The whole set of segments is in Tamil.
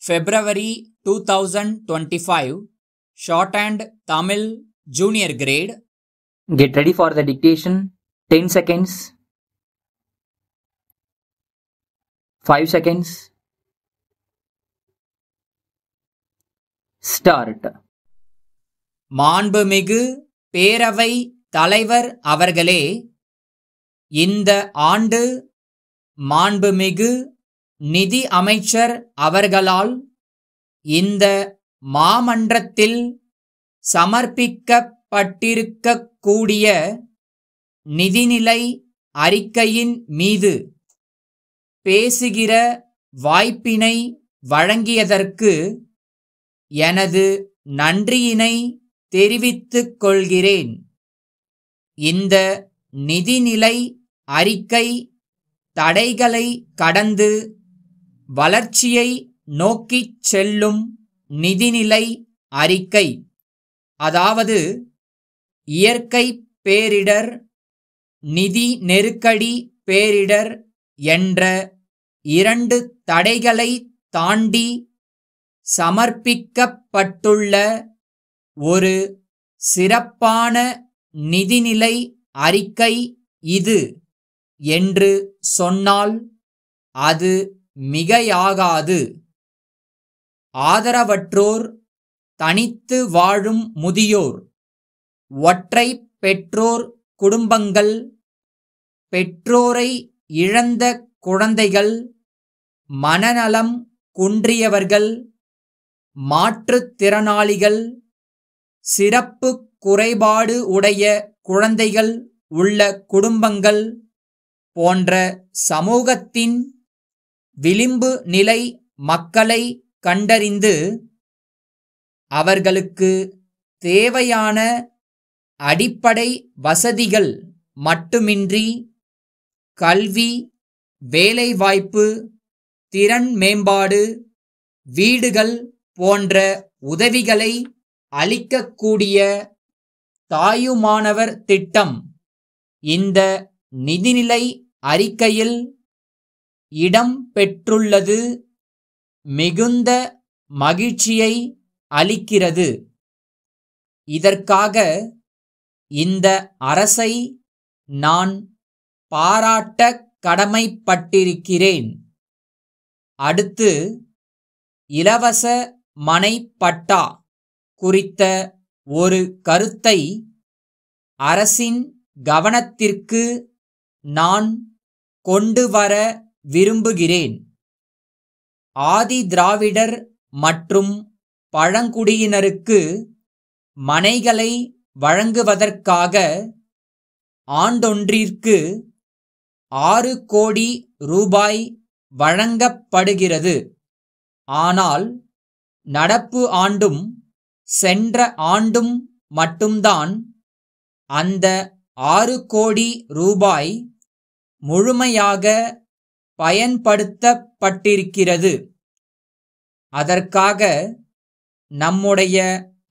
February 2025 Shorthand Tamil Junior Grade. Get ready for the dictation. 10 seconds. 5 seconds. Start. மாண்புமிகு பேரவை தலைவர் அவர்களே, இந்த ஆண்டு மாண்புமிகு நிதி அமைச்சர் அவர்களால் இந்த மாமன்றத்தில் சமர்ப்பிக்கப்பட்டிருக்கக்கூடிய நிதிநிலை அறிக்கையின் மீது பேசுகிற வாய்ப்பினை வழங்கியதற்கு எனது நன்றியினை தெரிவித்துக் கொள்கிறேன். இந்த நிதிநிலை அறிக்கை தடைகளை கடந்து வளர்ச்சியை நோக்கிச் செல்லும் நிதிநிலை அறிக்கை. அதாவது இயற்கை பேரிடர், நிதி நெருக்கடி பேரிடர் என்ற இரண்டு தடைகளை தாண்டி சமர்ப்பிக்கப்பட்டுள்ள ஒரு சிறப்பான நிதிநிலை அறிக்கை இது என்று சொன்னால் அது மிகையாகாது. ஆதரவற்றோர், தனித்து வாழும் முதியோர், ஒற்றை பெற்றோர் குடும்பங்கள், பெற்றோரை இழந்த குழந்தைகள், மனநலம் குன்றியவர்கள், மாற்றுத்திறனாளிகள், சிறப்பு குறைபாடு உடைய குழந்தைகள் உள்ள குடும்பங்கள் போன்ற சமூகத்தின் விளிம்பு நிலை மக்களை கண்டறிந்து அவர்களுக்கு தேவையான அடிப்படை வசதிகள் மட்டுமின்றி கல்வி, வேலைவாய்ப்பு, திறன் மேம்பாடு, வீடுகள் போன்ற உதவிகளை அளிக்கக்கூடிய தாயுமானவர் திட்டம் இந்த நிதிநிலை அறிக்கையில் இடம் பெற்றுள்ளது மிகுந்த மகிழ்ச்சியை அளிக்கிறது. இதற்காக இந்த அரசை நான் பாராட்ட கடமைப்பட்டிருக்கிறேன். அடுத்து இலவச மனை பட்டா குறித்த ஒரு கருத்தை அரசின் கவனத்திற்கு நான் கொண்டு வர விரும்புகிறேன். ஆதி திராவிடர் மற்றும் பழங்குடியினருக்கு மனைகளை வழங்குவதற்காக ஆண்டொன்றிற்கு 6 கோடி ரூபாய் வழங்கப்படுகிறது. ஆனால் நடப்பு ஆண்டும் சென்ற ஆண்டும் மட்டும்தான் அந்த 6 கோடி ரூபாய் முழுமையாக பயன்படுத்தப்பட்டிருக்கிறது. அதற்காக நம்முடைய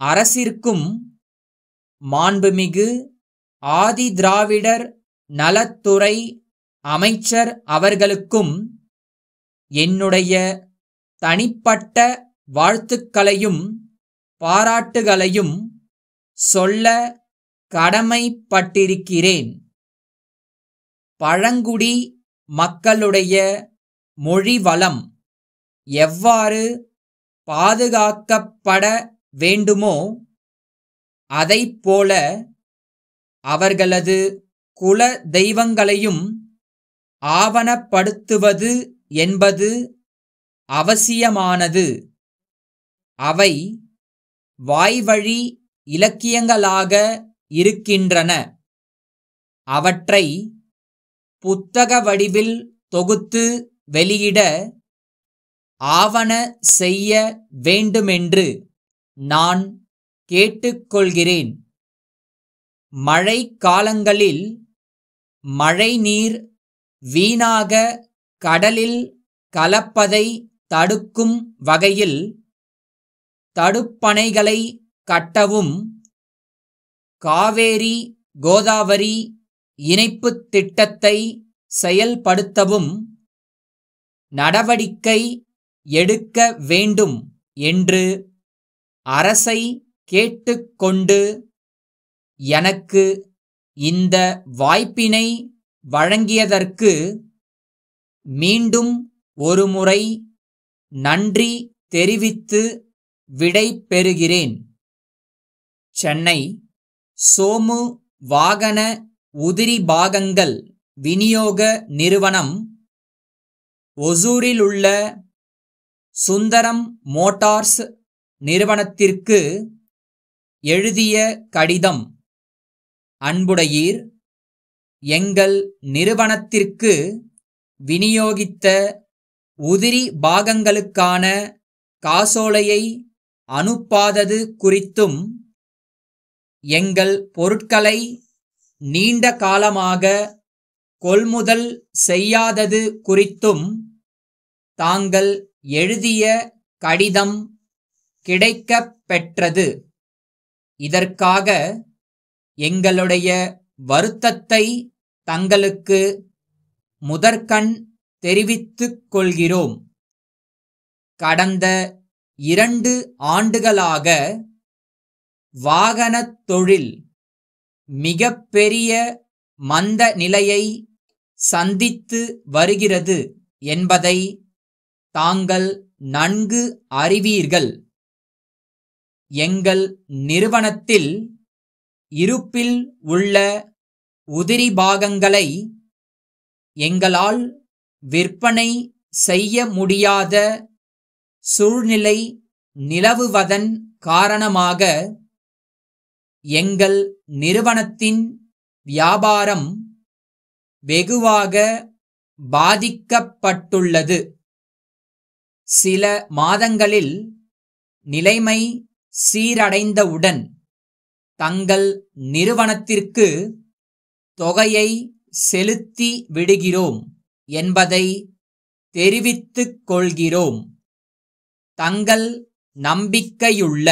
அரசிற்கும் மாண்புமிகு ஆதி திராவிடர் நலத்துறை அமைச்சர் அவர்களுக்கும் என்னுடைய தனிப்பட்ட வாழ்த்துக்களையும் பாராட்டுகளையும் சொல்ல கடமைப்பட்டிருக்கிறேன். பழங்குடி மக்களுடைய மொழி வளம் எவ்வாறு பாதுகாக்கப்பட வேண்டுமோ அதைப்போல அவர்களது குல தெய்வங்களையும் ஆவணப்படுத்துவது என்பது அவசியமானது. அவை வாய்வழி இலக்கியங்களாக இருக்கின்றன. அவற்றை புத்தக வடிவில் தொகுத்து வெளியிட ஆவண செய்ய வேண்டுமென்று நான் கேட்டுக்கொள்கிறேன். மழை காலங்களில் மழை நீர் வீணாக கடலில் கலப்பதை தடுக்கும் வகையில் தடுப்பணைகளை கட்டவும், காவேரி கோதாவரி இணைப்புத் திட்டத்தை செயல்படுத்தவும் நடவடிக்கை எடுக்க வேண்டும் என்று அரசை கேட்டுக்கொண்டு எனக்கு இந்த வாய்ப்பினை வழங்கியதற்கு மீண்டும் ஒருமுறை நன்றி தெரிவித்து விடை பெறுகிறேன். சென்னை சோமு வாகன உதிரி பாகங்கள் விநியோக நிறுவனம், ஒசூரிலுள்ள சுந்தரம் மோட்டார்ஸ் நிறுவனத்திற்கு எழுதிய கடிதம். அன்புடையீர், எங்கள் நிறுவனத்திற்கு விநியோகித்த உதிரி பாகங்களுக்கான காசோலையை அனுப்பாதது குறித்தும், எங்கள் பொருட்களை நீண்ட காலமாக கொள்முதல் செய்யாதது குறித்தும் தாங்கள் எழுதிய கடிதம் கிடைக்கப் பெற்றது. இதற்காக எங்களுடைய வருத்தத்தை தங்களுக்கு முதற்கண் தெரிவித்துக் கொள்கிறோம். கடந்த 2 ஆண்டுகளாக வாகனத் தொழில் மிகப்பெரிய மந்த நிலையை சந்தித்து வருகிறது என்பதை தாங்கள் நன்கு அறிவீர்கள். எங்கள் நிறுவனத்தில் இருப்பில் உள்ள உதிரி பாகங்களை எங்களால் விற்பனை செய்ய முடியாத சூழ்நிலை நிலவுவதன் காரணமாக எங்கள் நிறுவனத்தின் வியாபாரம் வெகுவாக பாதிக்கப்பட்டுள்ளது. சில மாதங்களில் நிலைமை சீரடைந்தவுடன் தங்கள் நிறுவனத்திற்கு தொகையை செலுத்தி விடுகிறோம் என்பதை தெரிவித்துக் கொள்கிறோம். தங்கள் நம்பிக்கையுள்ள